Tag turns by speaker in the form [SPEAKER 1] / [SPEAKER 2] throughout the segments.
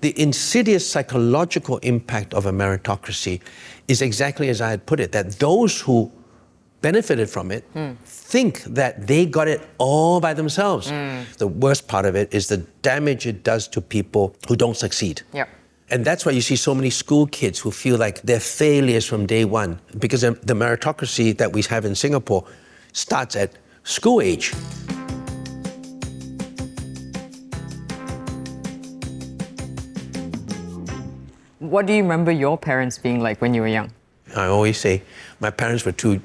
[SPEAKER 1] The insidious psychological impact of a meritocracy is exactly as I had put it, that those who benefited from it think that they got it all by themselves. The worst part of it is the damage it does to people who don't succeed.
[SPEAKER 2] Yep.
[SPEAKER 1] And that's why you see so many school kids who feel like they're failures from day one, because the meritocracy that we have in Singapore starts at school age.
[SPEAKER 2] What do you remember your parents being like when you were young?
[SPEAKER 1] I always say my parents were too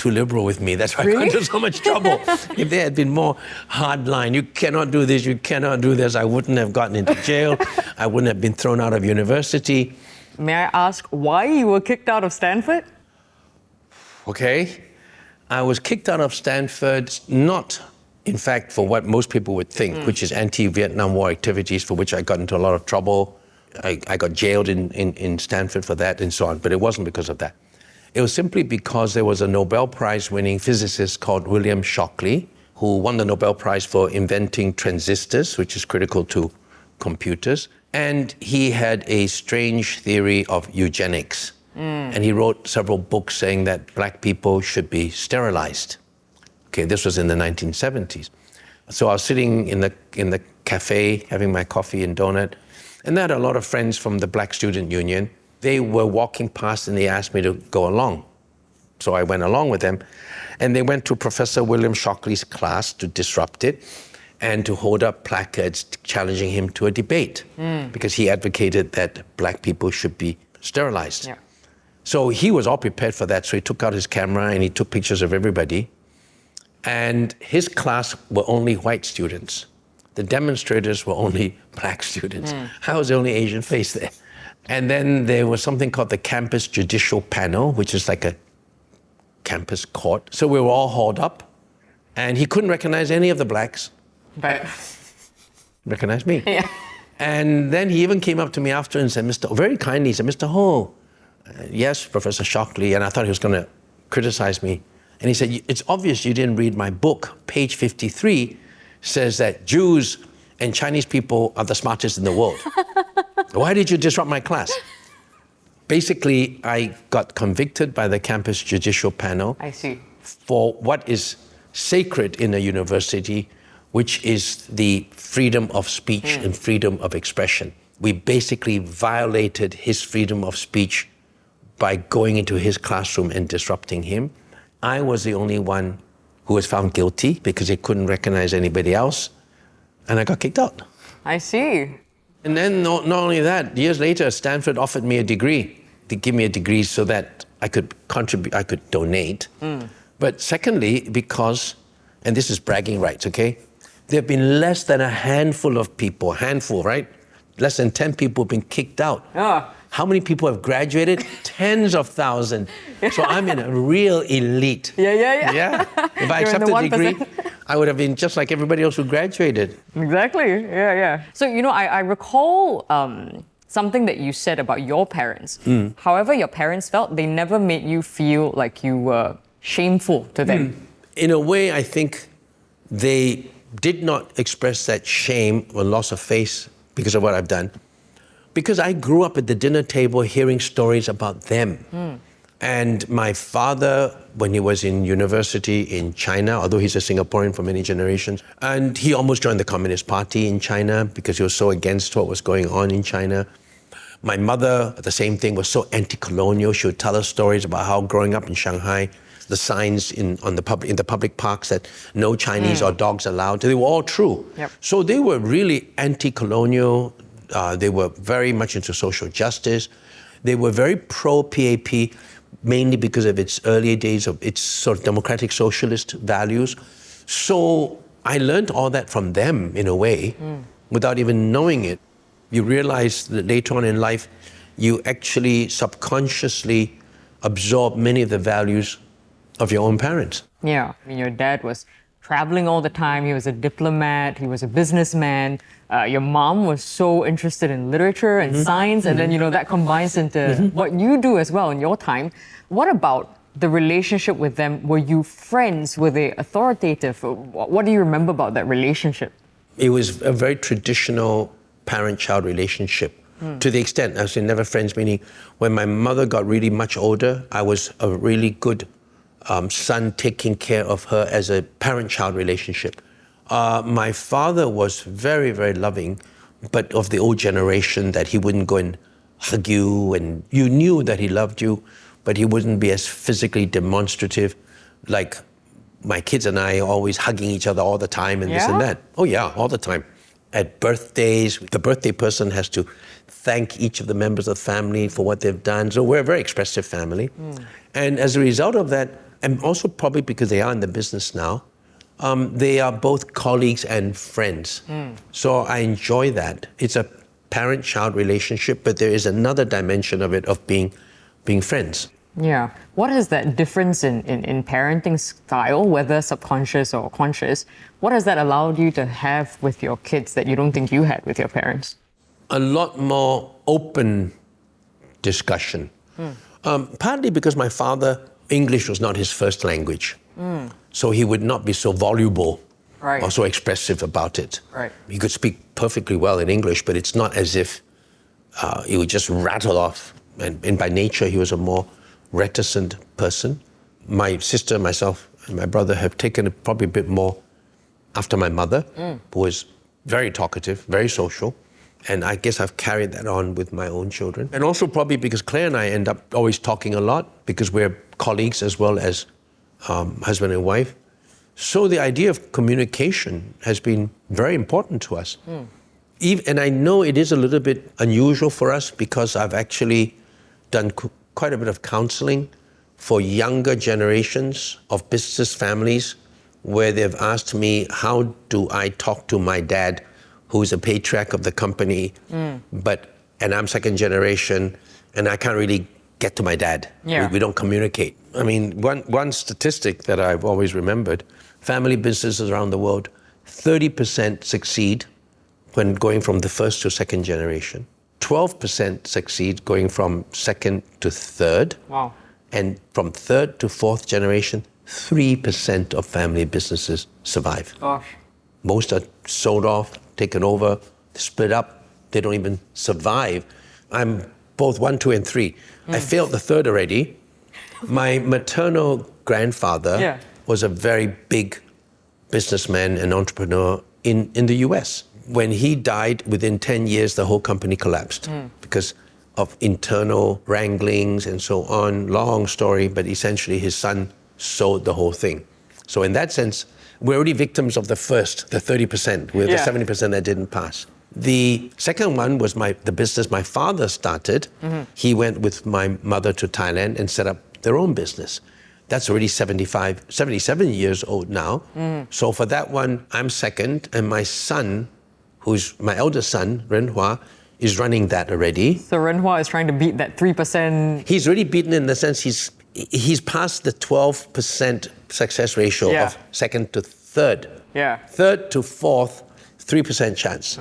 [SPEAKER 1] liberal with me. That's why I got into so much trouble. If they had been more hardline, you cannot do this, you cannot do this, I wouldn't have gotten into jail. I wouldn't have been thrown out of university.
[SPEAKER 2] May I ask why you were kicked out of Stanford?
[SPEAKER 1] Okay. I was kicked out of Stanford, not, in fact, for what most people would think, which is anti-Vietnam War activities, for which I got into a lot of trouble. I got jailed in Stanford for that and so on, but it wasn't because of that. It was simply because there was a Nobel Prize-winning physicist called William Shockley, who won the Nobel Prize for inventing transistors, which is critical to computers. And he had a strange theory of eugenics. And he wrote several books saying that black people should be sterilized. Okay, this was in the 1970s. So I was sitting in the cafe having my coffee and donut, and I had a lot of friends from the Black Student Union. They were walking past and they asked me to go along. So I went along with them. And they went to Professor William Shockley's class to disrupt it and to hold up placards challenging him to a debate because he advocated that black people should be sterilized.
[SPEAKER 2] Yeah.
[SPEAKER 1] So he was all prepared for that. So he took out his camera and he took pictures of everybody. And his class were only white students. The demonstrators were only black students. I was the only Asian face there. And then there was something called the campus judicial panel, which is like a campus court. So we were all hauled up, and he couldn't recognize any of the blacks.
[SPEAKER 2] But
[SPEAKER 1] Recognized me.
[SPEAKER 2] yeah.
[SPEAKER 1] And then he even came up to me after and said, very kindly, he said, Mr. Ho, yes, Professor Shockley, and I thought he was going to criticize me. And he said, it's obvious you didn't read my book. Page 53 says that Jews and Chinese people are the smartest in the world. Why did you disrupt my class? Basically, I got convicted by the campus judicial panel.
[SPEAKER 2] I see.
[SPEAKER 1] For what is sacred in a university, which is the freedom of speech and freedom of expression. We basically violated his freedom of speech by going into his classroom and disrupting him. I was the only one who was found guilty because they couldn't recognize anybody else, and I got kicked out.
[SPEAKER 2] I see.
[SPEAKER 1] And then not only that, years later, Stanford offered me a degree, to give me a degree so that I could contribute, I could donate. But secondly, because, and this is bragging rights, okay? There have been less than a handful of people, right? Less than 10 people have been kicked out.
[SPEAKER 2] Ah.
[SPEAKER 1] How many people have graduated? Tens of thousands. So I'm in a real elite.
[SPEAKER 2] Yeah.
[SPEAKER 1] If I
[SPEAKER 2] You're in
[SPEAKER 1] accepted
[SPEAKER 2] the
[SPEAKER 1] the degree,
[SPEAKER 2] 1%.
[SPEAKER 1] I would have been just like everybody else who graduated.
[SPEAKER 2] Exactly. Yeah. So, I recall something that you said about your parents. However your parents felt, they never made you feel like you were shameful to them.
[SPEAKER 1] In a way, I think they did not express that shame or loss of face because of what I've done. Because I grew up at the dinner table hearing stories about them. And my father, when he was in university in China, although he's a Singaporean for many generations, and he almost joined the Communist Party in China because he was so against what was going on in China. My mother, the same thing, was so anti-colonial. She would tell us stories about how growing up in Shanghai, the signs in the public parks that no Chinese or dogs allowed, they were all true.
[SPEAKER 2] Yep.
[SPEAKER 1] So they were really anti-colonial. They were very much into social justice. They were very pro-PAP, mainly because of its early days of its sort of democratic socialist values. So I learned all that from them in a way, without even knowing it. You realize that later on in life, you actually subconsciously absorb many of the values of your own parents.
[SPEAKER 2] Yeah. Your dad was traveling all the time. He was a diplomat. He was a businessman. Your mom was so interested in literature and science, and then, that combines into what you do as well in your time. What about the relationship with them? Were you friends? Were they authoritative? What do you remember about that relationship?
[SPEAKER 1] It was a very traditional parent-child relationship. To the extent, I was never friends, meaning when my mother got really much older, I was a really good son taking care of her as a parent-child relationship. My father was very, very loving, but of the old generation that he wouldn't go and hug you, and you knew that he loved you, but he wouldn't be as physically demonstrative like my kids and I always hugging each other all the time and this and that. Oh yeah, all the time. At birthdays, the birthday person has to thank each of the members of the family for what they've done. So we're a very expressive family. And as a result of that, and also probably because they are in the business now, they are both colleagues and friends. So I enjoy that. It's a parent-child relationship, but there is another dimension of it of being friends.
[SPEAKER 2] Yeah. What is that difference in parenting style, whether subconscious or conscious? What has that allowed you to have with your kids that you don't think you had with your parents?
[SPEAKER 1] A lot more open discussion. Partly because my father, English was not his first language. So he would not be so voluble or so expressive about it. He could speak perfectly well in English, but it's not as if he would just rattle off. And by nature, he was a more reticent person. My sister, myself, and my brother have taken it probably a bit more after my mother, who was very talkative, very social. And I guess I've carried that on with my own children. And also probably because Claire and I end up always talking a lot because we're colleagues as well as husband and wife. So the idea of communication has been very important to us. And I know it is a little bit unusual for us because I've actually done quite a bit of counseling for younger generations of business families where they've asked me, how do I talk to my dad, who's a patriarch of the company, and I'm second generation, and I can't really get to my dad. We don't communicate. I mean, one statistic that I've always remembered, family businesses around the world, 30% succeed when going from the first to second generation. 12% succeed going from second to third.
[SPEAKER 2] Wow.
[SPEAKER 1] And from third to fourth generation, 3% of family businesses survive.
[SPEAKER 2] Gosh.
[SPEAKER 1] Most are sold off, taken over, split up. They don't even survive. I'm both 1, 2, and 3. I failed the third already. My maternal grandfather was a very big businessman and entrepreneur in the US. When he died, within 10 years, the whole company collapsed because of internal wranglings and so on. Long story, but essentially his son sold the whole thing. So in that sense, we're already victims of the first, the 30%, with the 70% that didn't pass. The second one was the business my father started. He went with my mother to Thailand and set up their own business. That's already 77 years old now. So for that one, I'm second, and my son, who's my eldest son, Ren Hua, is running that already.
[SPEAKER 2] So Ren Hua is trying to beat that 3%.
[SPEAKER 1] He's already beaten in the sense he's passed the 12% success ratio of second to third. Third to fourth, 3% chance.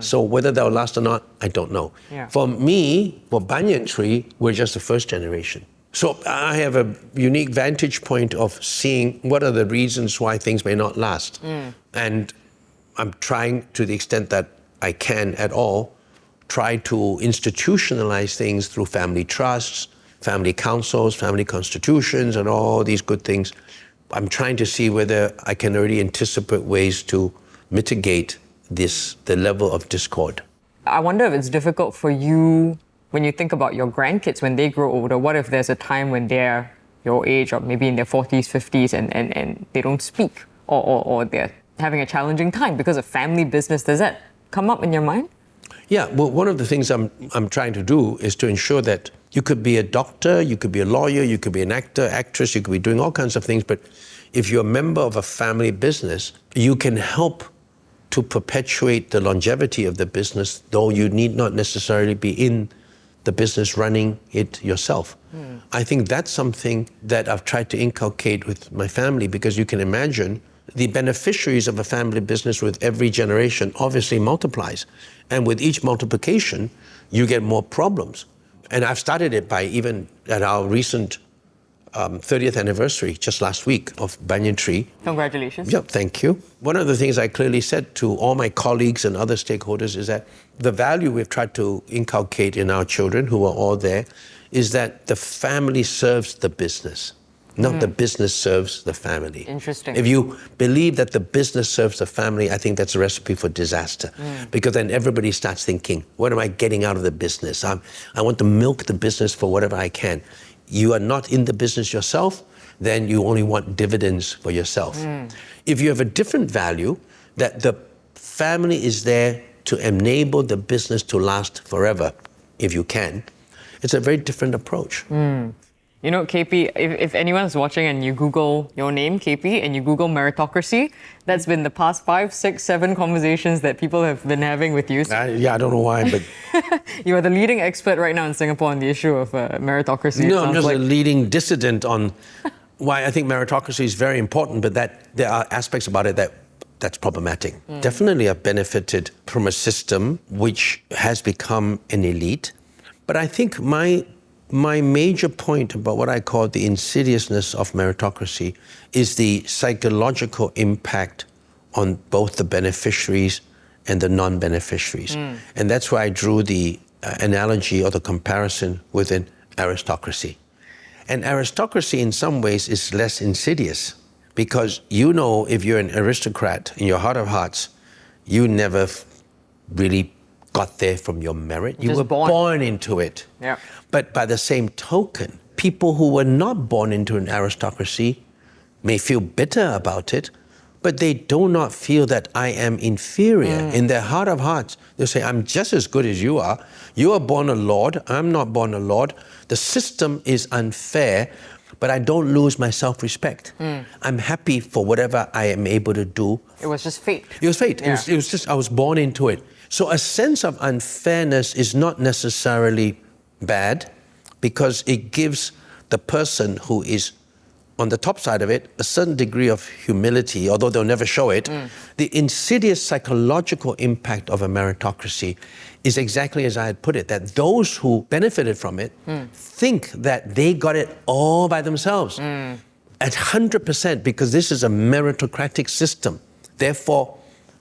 [SPEAKER 1] So whether they'll last or not, I don't know. For me, for Banyan Tree, we're just the first generation. So I have a unique vantage point of seeing what are the reasons why things may not last. And I'm trying, to the extent that I can at all, try to institutionalize things through family trusts, family councils, family constitutions, and all these good things. I'm trying to see whether I can already anticipate ways to mitigate the level of discord.
[SPEAKER 2] I wonder if it's difficult for you when you think about your grandkids when they grow older. What if there's a time when they're your age or maybe in their 40s, 50s and they don't speak or they're having a challenging time because of family business? Does that come up in your mind?
[SPEAKER 1] Yeah, well, one of the things I'm trying to do is to ensure that you could be a doctor, you could be a lawyer, you could be an actor, actress, you could be doing all kinds of things, but if you're a member of a family business, you can help to perpetuate the longevity of the business, though you need not necessarily be in the business running it yourself. I think that's something that I've tried to inculcate with my family, because you can imagine the beneficiaries of a family business with every generation obviously multiplies. And with each multiplication, you get more problems. And I've started it by even at our recent 30th anniversary just last week of Banyan Tree.
[SPEAKER 2] Congratulations.
[SPEAKER 1] Yep, thank you. One of the things I clearly said to all my colleagues and other stakeholders is that the value we've tried to inculcate in our children, who are all there, is that the family serves the business, not the business serves the family.
[SPEAKER 2] Interesting.
[SPEAKER 1] If you believe that the business serves the family, I think that's a recipe for disaster. Because then everybody starts thinking, what am I getting out of the business? I want to milk the business for whatever I can. You are not in the business yourself, then you only want dividends for yourself. If you have a different value, that the family is there to enable the business to last forever, if you can, it's a very different approach.
[SPEAKER 2] You know, KP, if anyone's watching and you Google your name, KP, and you Google meritocracy, that's been the past 5, 6, 7 conversations that people have been having with you.
[SPEAKER 1] I don't know why, but...
[SPEAKER 2] You are the leading expert right now in Singapore on the issue of meritocracy.
[SPEAKER 1] No, I'm just a leading dissident on why I think meritocracy is very important, but that there are aspects about it that's problematic. Definitely I've benefited from a system which has become an elite, but I think my major point about what I call the insidiousness of meritocracy is the psychological impact on both the beneficiaries and the non-beneficiaries. And that's why I drew the analogy or the comparison with an aristocracy. And aristocracy in some ways is less insidious because you know if you're an aristocrat in your heart of hearts, you never really got there from your merit. You were born into it.
[SPEAKER 2] Yeah.
[SPEAKER 1] But by the same token, people who were not born into an aristocracy may feel bitter about it, but they do not feel that I am inferior. In their heart of hearts, they'll say, I'm just as good as you are. You are born a lord, I'm not born a lord. The system is unfair, but I don't lose my self-respect. I'm happy for whatever I am able to do.
[SPEAKER 2] It was just fate.
[SPEAKER 1] It was fate.
[SPEAKER 2] Yeah.
[SPEAKER 1] It was just, I was born into it. So a sense of unfairness is not necessarily bad because it gives the person who is on the top side of it a certain degree of humility, although they'll never show it. The insidious psychological impact of a meritocracy is exactly as I had put it, that those who benefited from it think that they got it all by themselves at 100% because this is a meritocratic system. Therefore,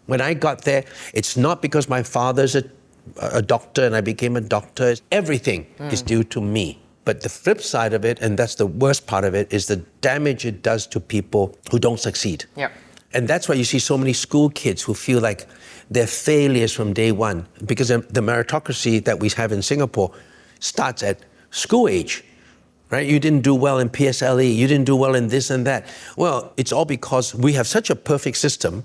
[SPEAKER 1] when I got there, it's not because my father's a doctor and I became a doctor. Everything is due to me. But the flip side of it, and that's the worst part of it, is the damage it does to people who don't succeed.
[SPEAKER 2] Yep.
[SPEAKER 1] And that's why you see so many school kids who feel like they're failures from day one because the meritocracy that we have in Singapore starts at school age. Right? You didn't do well in PSLE, you didn't do well in this and that. Well, it's all because we have such a perfect system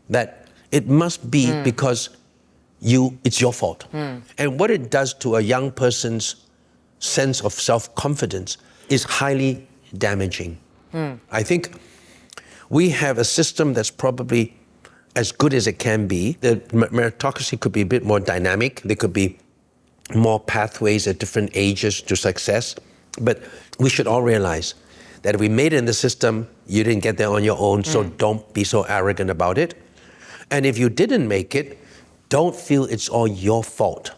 [SPEAKER 1] that it must be because it's your fault. And what it does to a young person's sense of self-confidence is highly damaging. I think we have a system that's probably as good as it can be. The meritocracy could be a bit more dynamic. There could be more pathways at different ages to success. But we should all realize that if we made it in the system, you didn't get there on your own, so don't be so arrogant about it. And if you didn't make it, don't feel it's all your fault.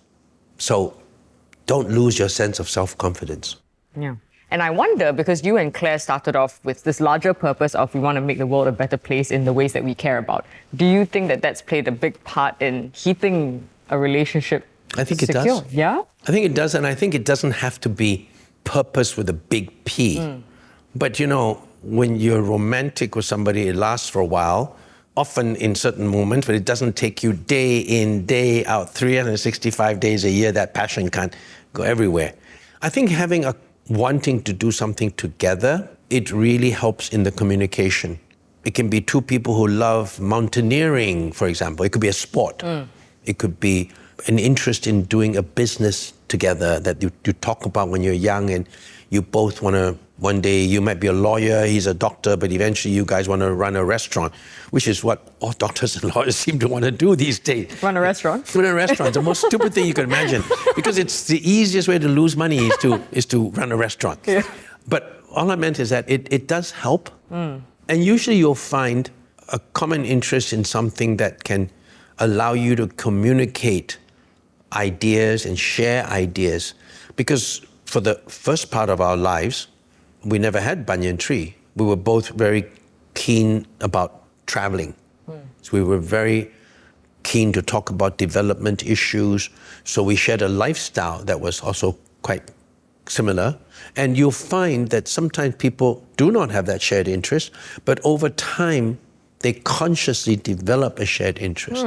[SPEAKER 1] So don't lose your sense of self-confidence.
[SPEAKER 2] Yeah. And I wonder, because you and Claire started off with this larger purpose of we want to make the world a better place in the ways that we care about. Do you think that that's played a big part in keeping a relationship
[SPEAKER 1] I think
[SPEAKER 2] secure?
[SPEAKER 1] it does.
[SPEAKER 2] Yeah?
[SPEAKER 1] I think it does, and I think it doesn't have to be purpose with a big P. But you know, when you're romantic with somebody, it lasts for a while, often in certain moments, but it doesn't take you day in, day out, 365 days a year. That passion can't go everywhere. I think having a wanting to do something together, it really helps in the communication. It can be two people who love mountaineering, for example. It could be a sport. It could be an interest in doing a business together that you talk about when you're young and you both want to, one day you might be a lawyer, he's a doctor, but eventually you guys want to run a restaurant, which is what all doctors and lawyers seem to want to do these days.
[SPEAKER 2] Run a restaurant?
[SPEAKER 1] Run a restaurant. It's the most stupid thing you can imagine because it's the easiest way to lose money is to run a restaurant.
[SPEAKER 2] Yeah.
[SPEAKER 1] But all I meant is that it does help. And usually you'll find a common interest in something that can allow you to communicate ideas and share ideas. Because for the first part of our lives, we never had banyan tree. We were both very keen about traveling. So we were very keen to talk about development issues. So we shared a lifestyle that was also quite similar. And you'll find that sometimes people do not have that shared interest, but over time, they consciously develop a shared interest,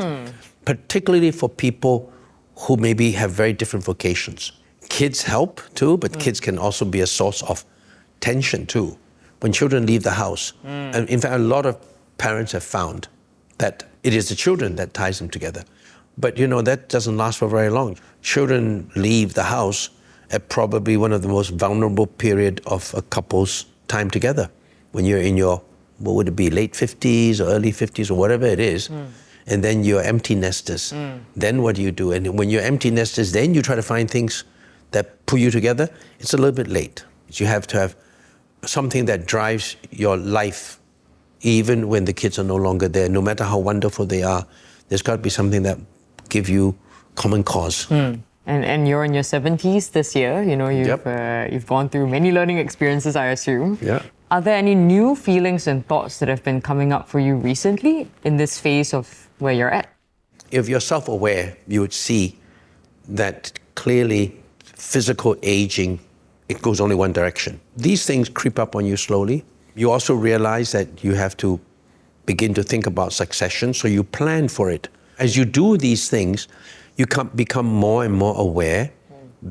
[SPEAKER 1] particularly for people who maybe have very different vocations. Kids help too, but kids can also be a source of tension too. When children leave the house, and in fact, a lot of parents have found that it is the children that ties them together. But that doesn't last for very long. Children leave the house at probably one of the most vulnerable period of a couple's time together. When you're in your, what would it be, late 50s or early 50s or whatever it is, and then you're empty nesters. Then what do you do? And when you're empty nesters, then you try to find things that pull you together. It's a little bit late. You have to have something that drives your life even when the kids are no longer there. No matter how wonderful they are, there's got to be something that give you common cause.
[SPEAKER 2] And you're in your 70s this year. You've gone through many learning experiences, I assume.
[SPEAKER 1] Yeah.
[SPEAKER 2] Are there any new feelings and thoughts that have been coming up for you recently in this phase of where you're at?
[SPEAKER 1] If you're self-aware, you would see that clearly physical aging, it goes only one direction. These things creep up on you slowly. You also realize that you have to begin to think about succession, so you plan for it. As you do these things, you become more and more aware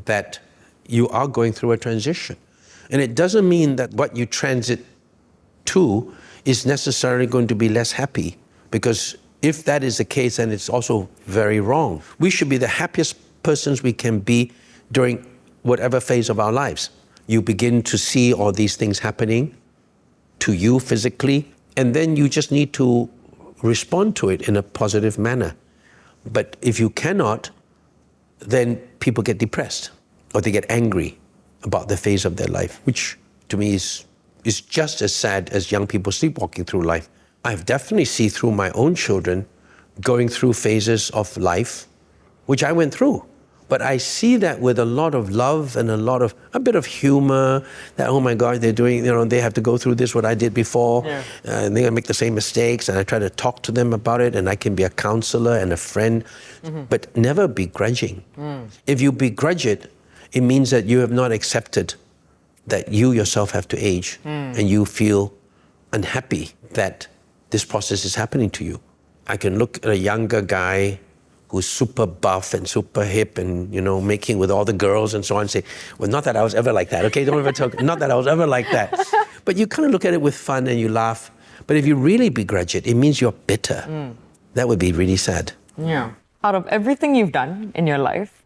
[SPEAKER 1] that you are going through a transition. And it doesn't mean that what you transit to is necessarily going to be less happy, because if that is the case, then it's also very wrong. We should be the happiest persons we can be during whatever phase of our lives. You begin to see all these things happening to you physically, and then you just need to respond to it in a positive manner. But if you cannot, then people get depressed or they get angry about the phase of their life, which to me is just as sad as young people sleepwalking through life. I've definitely seen through my own children going through phases of life, which I went through. But I see that with a lot of love and a bit of humor, that, oh my God, they're doing, they have to go through this, what I did before, and they're gonna make the same mistakes, and I try to talk to them about it, and I can be a counselor and a friend, but never begrudging. If you begrudge it, it means that you have not accepted that you yourself have to age, and you feel unhappy that this process is happening to you. I can look at a younger guy who's super buff and super hip and, making with all the girls and so on and say, well, not that I was ever like that, okay? Don't ever talk, not that I was ever like that. But you kind of look at it with fun and you laugh. But if you really begrudge it, it means you're bitter. That would be really sad.
[SPEAKER 2] Yeah. Out of everything you've done in your life,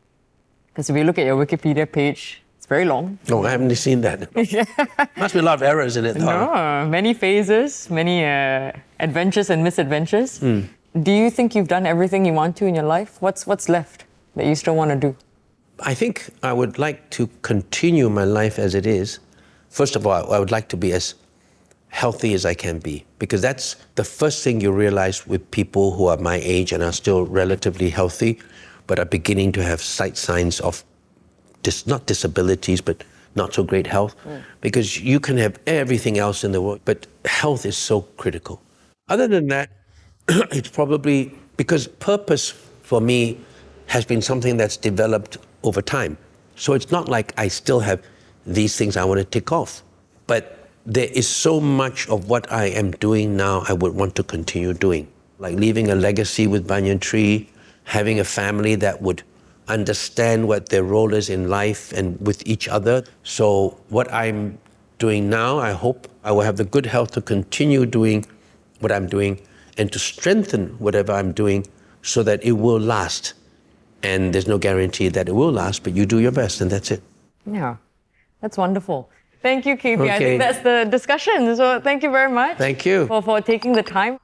[SPEAKER 2] because if you look at your Wikipedia page, it's very long.
[SPEAKER 1] No, I haven't seen that. Must be a lot of errors in it, though.
[SPEAKER 2] No, many phases, many adventures and misadventures. Do you think you've done everything you want to in your life? What's left that you still want to do?
[SPEAKER 1] I think I would like to continue my life as it is. First of all, I would like to be as healthy as I can be, because that's the first thing you realize with people who are my age and are still relatively healthy, but are beginning to have slight signs of not disabilities, but not so great health, because you can have everything else in the world, but health is so critical. Other than that, it's probably because purpose for me has been something that's developed over time. So it's not like I still have these things I want to tick off, but there is so much of what I am doing now I would want to continue doing, like leaving a legacy with Banyan Tree, having a family that would understand what their role is in life and with each other. So what I'm doing now, I hope I will have the good health to continue doing what I'm doing and to strengthen whatever I'm doing so that it will last. And there's no guarantee that it will last, but you do your best and that's it.
[SPEAKER 2] Yeah, that's wonderful. Thank you, KP.
[SPEAKER 1] Okay.
[SPEAKER 2] I think that's the discussion. So thank you very much.
[SPEAKER 1] Thank you.
[SPEAKER 2] For taking the time.